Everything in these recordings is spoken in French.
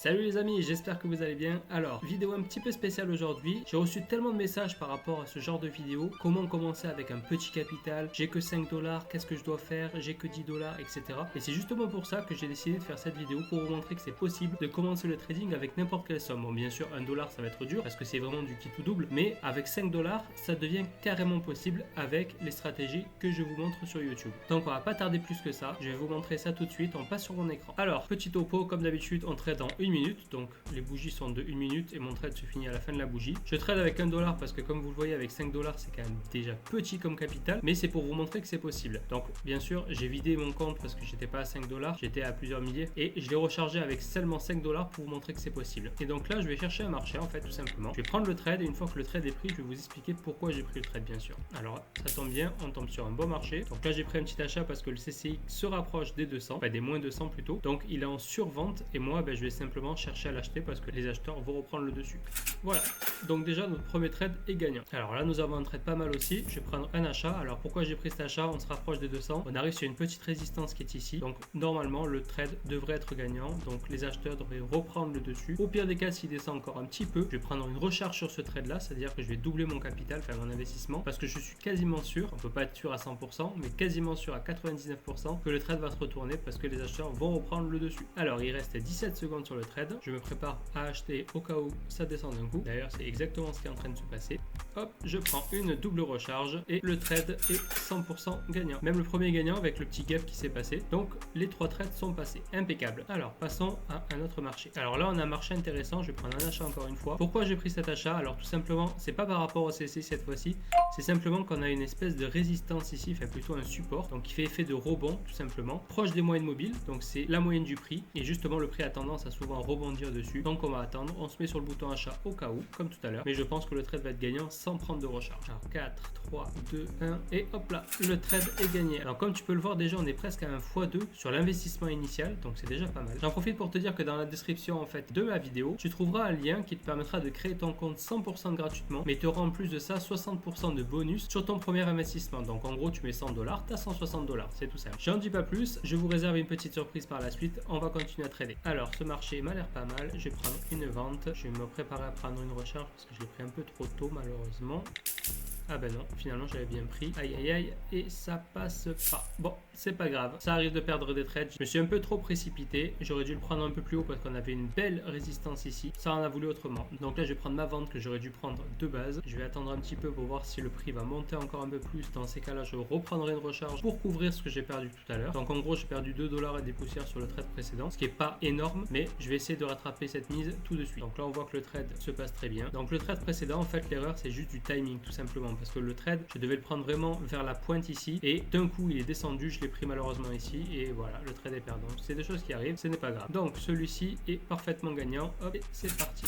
Salut les amis, j'espère que vous allez bien. Alors, vidéo un petit peu spéciale aujourd'hui. J'ai reçu tellement de messages par rapport à ce genre de vidéo. Comment commencer avec un petit capital? J'ai que 5 dollars, qu'est-ce que je dois faire? J'ai que 10 dollars, etc. Et c'est justement pour ça que j'ai décidé de faire cette vidéo pour vous montrer que c'est possible de commencer le trading avec n'importe quelle somme. Bon, bien sûr, 1 dollar ça va être dur parce que c'est vraiment du qui tout double. Mais avec 5 dollars, ça devient carrément possible avec les stratégies que je vous montre sur YouTube. Donc, on va pas tarder plus que ça. Je vais vous montrer ça tout de suite. On passe sur mon écran. Alors, petit topo, comme d'habitude, on trade en 1 minute, donc les bougies sont de 1 minute et mon trade se finit à la fin de la bougie. Je trade avec 1 dollar parce que comme vous le voyez avec 5 dollars c'est quand même déjà petit comme capital, mais c'est pour vous montrer que c'est possible. Donc bien sûr j'ai vidé mon compte parce que j'étais pas à 5 dollars, j'étais à plusieurs milliers et je l'ai rechargé avec seulement 5 dollars pour vous montrer que c'est possible. Et donc là je vais chercher un marché en fait tout simplement. Je vais prendre le trade et une fois que le trade est pris je vais vous expliquer pourquoi j'ai pris le trade bien sûr. Alors ça tombe bien, on tombe sur un bon marché. Donc là j'ai pris un petit achat parce que le CCI se rapproche des 200, enfin des moins 200 plutôt. Donc il est en survente et moi je vais simplement chercher à l'acheter parce que les acheteurs vont reprendre le dessus. Voilà, donc déjà notre premier trade est gagnant. Alors là nous avons un trade pas mal aussi, je vais prendre un achat. Alors pourquoi j'ai pris cet achat? On se rapproche des 200, on arrive sur une petite résistance qui est ici, donc normalement le trade devrait être gagnant, donc les acheteurs devraient reprendre le dessus. Au pire des cas s'il descend encore un petit peu, je vais prendre une recharge sur ce trade là, c'est à dire que je vais doubler mon capital, enfin mon investissement, parce que je suis quasiment sûr, on peut pas être sûr à 100%, mais quasiment sûr à 99% que le trade va se retourner parce que les acheteurs vont reprendre le dessus. Alors il reste 17 secondes sur le trade, je me prépare à acheter au cas où ça descend d'un coup. D'ailleurs c'est exactement ce qui est en train de se passer. Hop, je prends une double recharge et le trade est 100% gagnant. Même le premier gagnant avec le petit gap qui s'est passé. Donc les trois trades sont passés. Impeccable. Alors passons à un autre marché. Alors là on a un marché intéressant, je vais prendre un achat encore une fois. Pourquoi j'ai pris cet achat? Alors tout simplement, c'est pas par rapport au CC cette fois-ci, c'est simplement qu'on a une espèce de résistance ici, enfin plutôt un support, donc qui fait effet de rebond tout simplement, proche des moyennes mobiles, donc c'est la moyenne du prix, et justement le prix a tendance à souvent rebondir dessus, donc on va attendre, on se met sur le bouton achat au cas où, comme tout à l'heure, mais je pense que le trade va être gagnant sans prendre de recharge. Alors 4, 3, 2, 1, et hop là, le trade est gagné. Alors comme tu peux le voir déjà on est presque à un x2 sur l'investissement initial, donc c'est déjà pas mal. J'en profite pour te dire que dans la description en fait de la vidéo, tu trouveras un lien qui te permettra de créer ton compte 100% gratuitement, mais tu auras en plus de ça 60% de bonus sur ton premier investissement. Donc en gros tu mets 100 dollars, tu as 160 dollars, c'est tout simple. J'en dis pas plus, je vous réserve une petite surprise par la suite, on va continuer à trader. Alors ce marché m'a l'air pas mal, je vais prendre une vente, je vais me préparer à prendre une recharge parce que je l'ai pris un peu trop tôt malheureusement. Ah ben non, finalement j'avais bien pris. Aïe aïe aïe, et ça passe pas. Bon, c'est pas grave, ça arrive de perdre des trades. Je me suis un peu trop précipité, j'aurais dû le prendre un peu plus haut parce qu'on avait une belle résistance ici. Ça en a voulu autrement. Donc là je vais prendre ma vente que j'aurais dû prendre de base. Je vais attendre un petit peu pour voir si le prix va monter encore un peu plus. Dans ces cas-là, je reprendrai une recharge pour couvrir ce que j'ai perdu tout à l'heure. Donc en gros, j'ai perdu 2 dollars et des poussières sur le trade précédent, ce qui est pas énorme, mais je vais essayer de rattraper cette mise tout de suite. Donc là on voit que le trade se passe très bien. Donc le trade précédent, en fait l'erreur c'est juste du timing tout simplement. Parce que le trade, je devais le prendre vraiment vers la pointe ici et d'un coup il est descendu, je l'ai pris malheureusement ici et voilà, le trade est perdant. C'est des choses qui arrivent, ce n'est pas grave. Donc celui-ci est parfaitement gagnant. Hop, et c'est parti.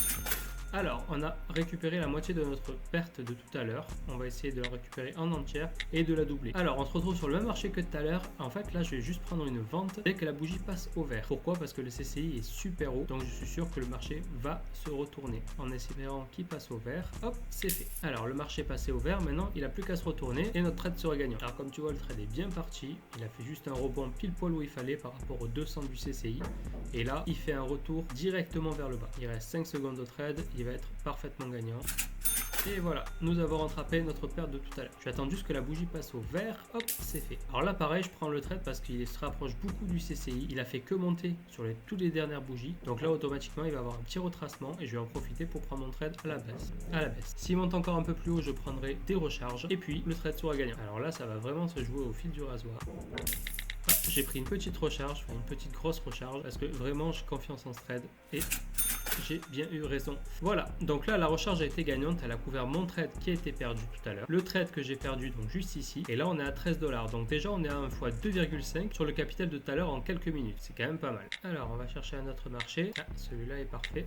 Alors, on a récupéré la moitié de notre perte de tout à l'heure. On va essayer de la récupérer en entière et de la doubler. Alors, on se retrouve sur le même marché que tout à l'heure. En fait, là, je vais juste prendre une vente dès que la bougie passe au vert. Pourquoi? Parce que le CCI est super haut. Donc, je suis sûr que le marché va se retourner. En espérant qu'il passe au vert. Hop, c'est fait. Alors, le marché est passé au vert. Maintenant, il n'a plus qu'à se retourner et notre trade sera gagnant. Alors, comme tu vois, le trade est bien parti. Il a fait juste un rebond pile poil où il fallait par rapport aux 200 du CCI. Et là, il fait un retour directement vers le bas. Il reste 5 secondes de trade. Il va être parfaitement gagnant. Et voilà, nous avons rattrapé notre perte de tout à l'heure. Je vais attendre juste que la bougie passe au vert. Hop, c'est fait. Alors là, pareil, je prends le trade parce qu'il se rapproche beaucoup du CCI. Il a fait que monter sur toutes les dernières bougies. Donc là, automatiquement, il va avoir un petit retracement et je vais en profiter pour prendre mon trade à la baisse. S'il monte encore un peu plus haut, je prendrai des recharges et puis le trade sera gagnant. Alors là, ça va vraiment se jouer au fil du rasoir. J'ai pris une petite recharge, enfin une petite grosse recharge parce que vraiment j'ai confiance en ce trade et j'ai bien eu raison. Voilà, donc là la recharge a été gagnante, elle a couvert mon trade qui a été perdu tout à l'heure, le trade que j'ai perdu donc juste ici, et là on est à 13 dollars, donc déjà on est à 1 fois 2,5 sur le capital de tout à l'heure en quelques minutes, c'est quand même pas mal. Alors on va chercher un autre marché, celui-là est parfait.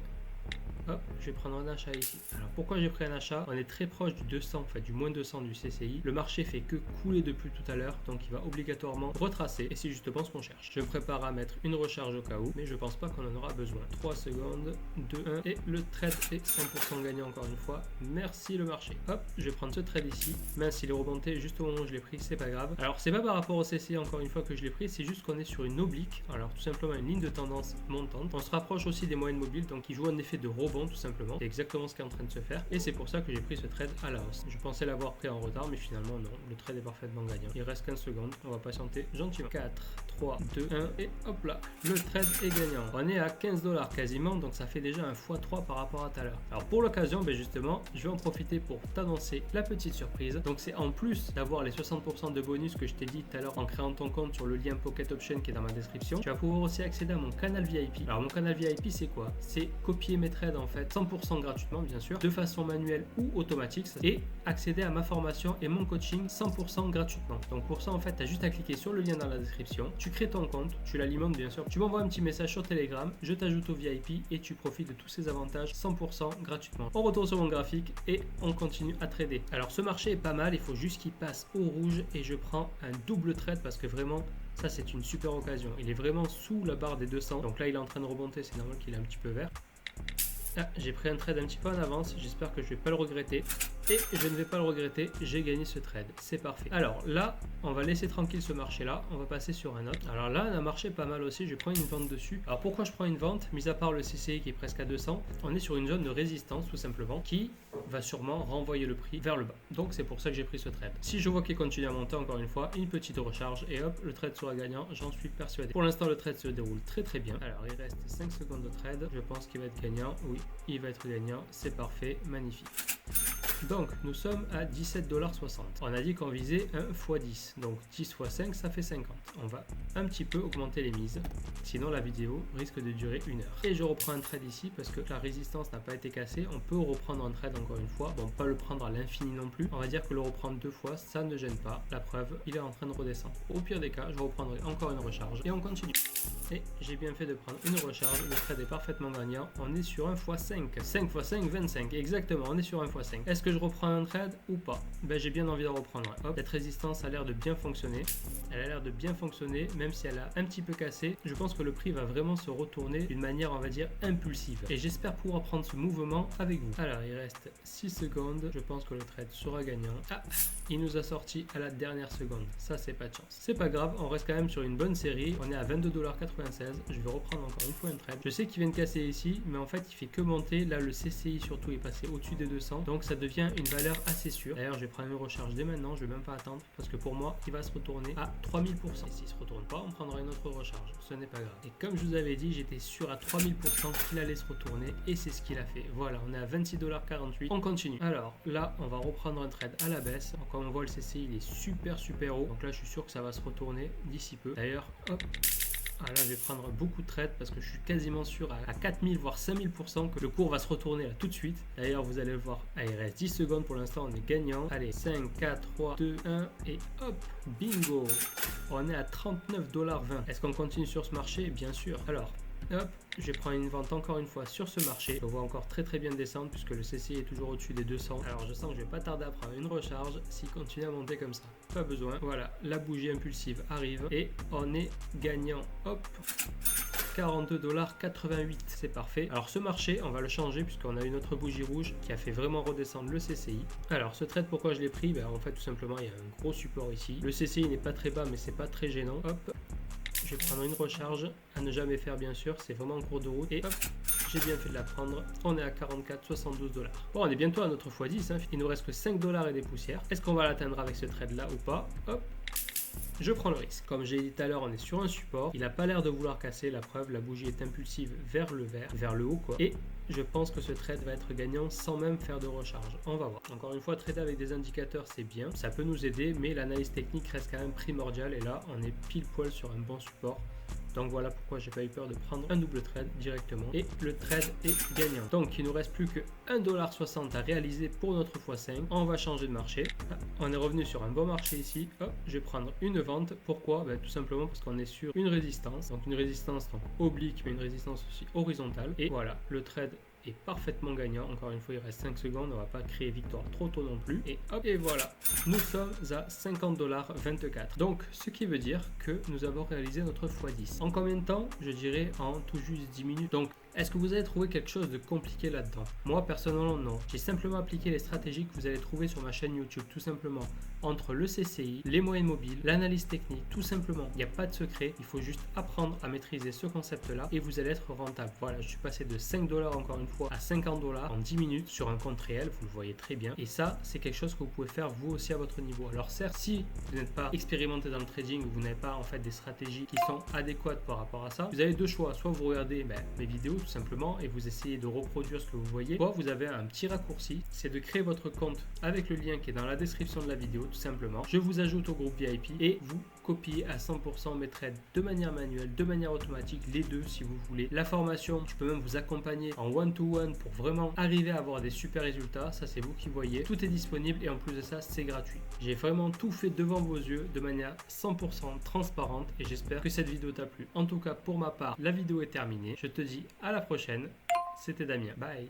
hop, je vais prendre un achat ici. Alors pourquoi j'ai pris un achat? On est très proche du 200, enfin du moins 200 du CCI. Le marché fait que couler depuis tout à l'heure, donc il va obligatoirement retracer et c'est justement ce qu'on cherche. Je me prépare à mettre une recharge au cas où, mais je pense pas qu'on en aura besoin. 3 secondes, 2, 1 et le trade est 100% gagnant encore une fois. Merci le marché. Hop, je vais prendre ce trade ici. Mince, il est remonté juste au moment où je l'ai pris, c'est pas grave. Alors c'est pas par rapport au CCI encore une fois que je l'ai pris, c'est juste qu'on est sur une oblique. Alors tout simplement une ligne de tendance montante. On se rapproche aussi des moyennes mobiles, donc il joue un effet de rebond tout simplement. C'est exactement ce qui est en train de se faire et c'est pour ça que j'ai pris ce trade à la hausse. Je pensais l'avoir pris en retard, mais finalement non. Le trade est parfaitement gagnant. Il reste 15 secondes. On va patienter gentiment. 4, 3, 2, 1 et hop là. Le trade est gagnant. On est à 15 $ quasiment, donc ça fait déjà un x3 par rapport à tout à l'heure. Alors pour l'occasion, justement, je vais en profiter pour t'annoncer la petite surprise. Donc c'est en plus d'avoir les 60% de bonus que je t'ai dit tout à l'heure en créant ton compte sur le lien Pocket Option qui est dans ma description. Tu vas pouvoir aussi accéder à mon canal VIP. Alors mon canal VIP c'est quoi? C'est copier mes trades en fait 100% gratuitement bien sûr, de façon manuelle ou automatique et accéder à ma formation et mon coaching 100% gratuitement. Donc pour ça en fait tu as juste à cliquer sur le lien dans la description, tu crées ton compte, tu l'alimentes bien sûr, tu m'envoies un petit message sur Telegram, je t'ajoute au VIP et tu profites de tous ces avantages 100% gratuitement. On retourne sur mon graphique et on continue à trader. Alors ce marché est pas mal, il faut juste qu'il passe au rouge et je prends un double trade parce que vraiment ça c'est une super occasion. Il est vraiment sous la barre des 200, donc là il est en train de remonter, c'est normal qu'il est un petit peu vert. Ah, j'ai pris un trade un petit peu en avance, j'espère que je vais pas le regretter. Et je ne vais pas le regretter, j'ai gagné ce trade, c'est parfait. Alors là, on va laisser tranquille ce marché là, on va passer sur un autre. Alors là, on a marché pas mal aussi, je prends une vente dessus. Alors pourquoi je prends une vente? Mis à part le CCI qui est presque à 200, on est sur une zone de résistance tout simplement, qui va sûrement renvoyer le prix vers le bas. Donc c'est pour ça que j'ai pris ce trade. Si je vois qu'il continue à monter encore une fois, une petite recharge et hop, le trade sera gagnant, j'en suis persuadé. Pour l'instant, le trade se déroule très très bien. Alors il reste 5 secondes de trade, je pense qu'il va être gagnant. Oui, il va être gagnant, c'est parfait, magnifique. Donc nous sommes à 17,60 $. On a dit qu'on visait un x10, donc 10 x 5 ça fait 50. On va un petit peu augmenter les mises, sinon la vidéo risque de durer 1 heure. Et je reprends un trade ici parce que la résistance n'a pas été cassée. On peut reprendre un trade encore une fois, bon pas le prendre à l'infini non plus. On va dire que le reprendre 2 fois ça ne gêne pas. La preuve, il est en train de redescendre. Au pire des cas, je reprendrai encore une recharge et on continue. Et j'ai bien fait de prendre une recharge, le trade est parfaitement gagnant. On est sur un x5, 5 x 5, 25, exactement, on est sur un x5. Est-ce que je reprends un trade ou pas? Ben j'ai bien envie de reprendre. Hop, cette résistance a l'air de bien fonctionner. Elle a l'air de bien fonctionner, même si elle a un petit peu cassé. Je pense que le prix va vraiment se retourner d'une manière, on va dire, impulsive. Et j'espère pouvoir prendre ce mouvement avec vous. Alors, il reste 6 secondes. Je pense que le trade sera gagnant. Ah, il nous a sorti à la dernière seconde. Ça, c'est pas de chance. C'est pas grave, on reste quand même sur une bonne série. On est à 22,96 $. Je vais reprendre encore une fois un trade. Je sais qu'il vient de casser ici, mais en fait, il fait que monter. Là, le CCI surtout est passé au-dessus des 200. Donc, ça devient une valeur assez sûre. D'ailleurs, je vais prendre une recharge dès maintenant. Je vais même pas attendre parce que pour moi, il va se retourner à 3000%. Et s'il se retourne pas, on prendra une autre recharge. Ce n'est pas grave. Et comme je vous avais dit, j'étais sûr à 3000% qu'il allait se retourner et c'est ce qu'il a fait. Voilà, on est à 26,48 $. On continue. Alors là, on va reprendre un trade à la baisse. Donc, comme on voit, le CCI il est super haut. Donc là, je suis sûr que ça va se retourner d'ici peu. D'ailleurs, hop. Ah là, je vais prendre beaucoup de trades parce que je suis quasiment sûr à 4000 voire 5000% que le cours va se retourner là tout de suite. D'ailleurs, vous allez le voir. Allez, il reste 10 secondes pour l'instant, on est gagnant. Allez, 5, 4, 3, 2, 1 et hop, bingo. On est à 39,20 $. Est-ce qu'on continue sur ce marché? Bien sûr. Alors, hop, je vais prendre une vente encore une fois sur ce marché. Je vois encore très bien descendre puisque le CCI est toujours au-dessus des 200. Alors je sens que je vais pas tarder à prendre une recharge s'il continue à monter comme ça. Pas besoin. Voilà, la bougie impulsive arrive et on est gagnant. Hop, 42,88 $. C'est parfait. Alors ce marché, on va le changer puisqu'on a une autre bougie rouge qui a fait vraiment redescendre le CCI. Alors ce trade, pourquoi je l'ai pris? En fait tout simplement il y a un gros support ici. Le CCI n'est pas très bas mais c'est pas très gênant. Hop. Je vais prendre une recharge à ne jamais faire bien sûr, c'est vraiment en cours de route et hop, j'ai bien fait de la prendre. On est à 44,72 $. Bon, on est bientôt à notre x10, hein. Il nous reste que 5 $ et des poussières. Est-ce qu'on va l'atteindre avec ce trade là ou pas? Hop, je prends le risque. Comme j'ai dit tout à l'heure, on est sur un support. Il n'a pas l'air de vouloir casser. La preuve, la bougie est impulsive vers le vert, vers le haut quoi. Et je pense que ce trade va être gagnant sans même faire de recharge. On va voir. Encore une fois, trader avec des indicateurs, c'est bien. Ça peut nous aider, mais l'analyse technique reste quand même primordiale. Et là, on est pile poil sur un bon support. Donc voilà pourquoi j'ai pas eu peur de prendre un double trade directement. Et le trade est gagnant. Donc il nous reste plus que 1,60 $ à réaliser pour notre x5. On va changer de marché. On est revenu sur un bon marché ici. Hop, je vais prendre une vente. Pourquoi? Tout simplement parce qu'on est sur une résistance. Donc une résistance donc oblique, mais une résistance aussi horizontale. Et voilà, le trade est parfaitement gagnant. Encore une fois, il reste 5 secondes, on va pas créer victoire trop tôt non plus. Et hop, et voilà, nous sommes à 50,24 $. Donc, ce qui veut dire que nous avons réalisé notre x10. En combien de temps? Je dirais en tout juste 10 minutes. Donc, est-ce que vous avez trouvé quelque chose de compliqué là-dedans? Moi, personnellement, non. J'ai simplement appliqué les stratégies que vous allez trouver sur ma chaîne YouTube, tout simplement. Entre le CCI, les moyens mobiles, l'analyse technique, tout simplement. Il n'y a pas de secret. Il faut juste apprendre à maîtriser ce concept-là et vous allez être rentable. Voilà, je suis passé de 5 $ encore une fois à 50 $ en 10 minutes sur un compte réel. Vous le voyez très bien. Et ça, c'est quelque chose que vous pouvez faire vous aussi à votre niveau. Alors certes, si vous n'êtes pas expérimenté dans le trading ou vous n'avez pas en fait des stratégies qui sont adéquates par rapport à ça, vous avez deux choix. Soit vous regardez mes vidéos tout simplement et vous essayez de reproduire ce que vous voyez, soit vous avez un petit raccourci, c'est de créer votre compte avec le lien qui est dans la description de la vidéo tout simplement. Je vous ajoute au groupe VIP et vous copiez à 100% mes trades de manière manuelle, de manière automatique, les deux si vous voulez. La formation, je peux même vous accompagner en one-to-one pour vraiment arriver à avoir des super résultats. Ça, c'est vous qui voyez. Tout est disponible et en plus de ça, c'est gratuit. J'ai vraiment tout fait devant vos yeux de manière 100% transparente et j'espère que cette vidéo t'a plu. En tout cas, pour ma part, la vidéo est terminée. Je te dis à la prochaine. C'était Damien. Bye.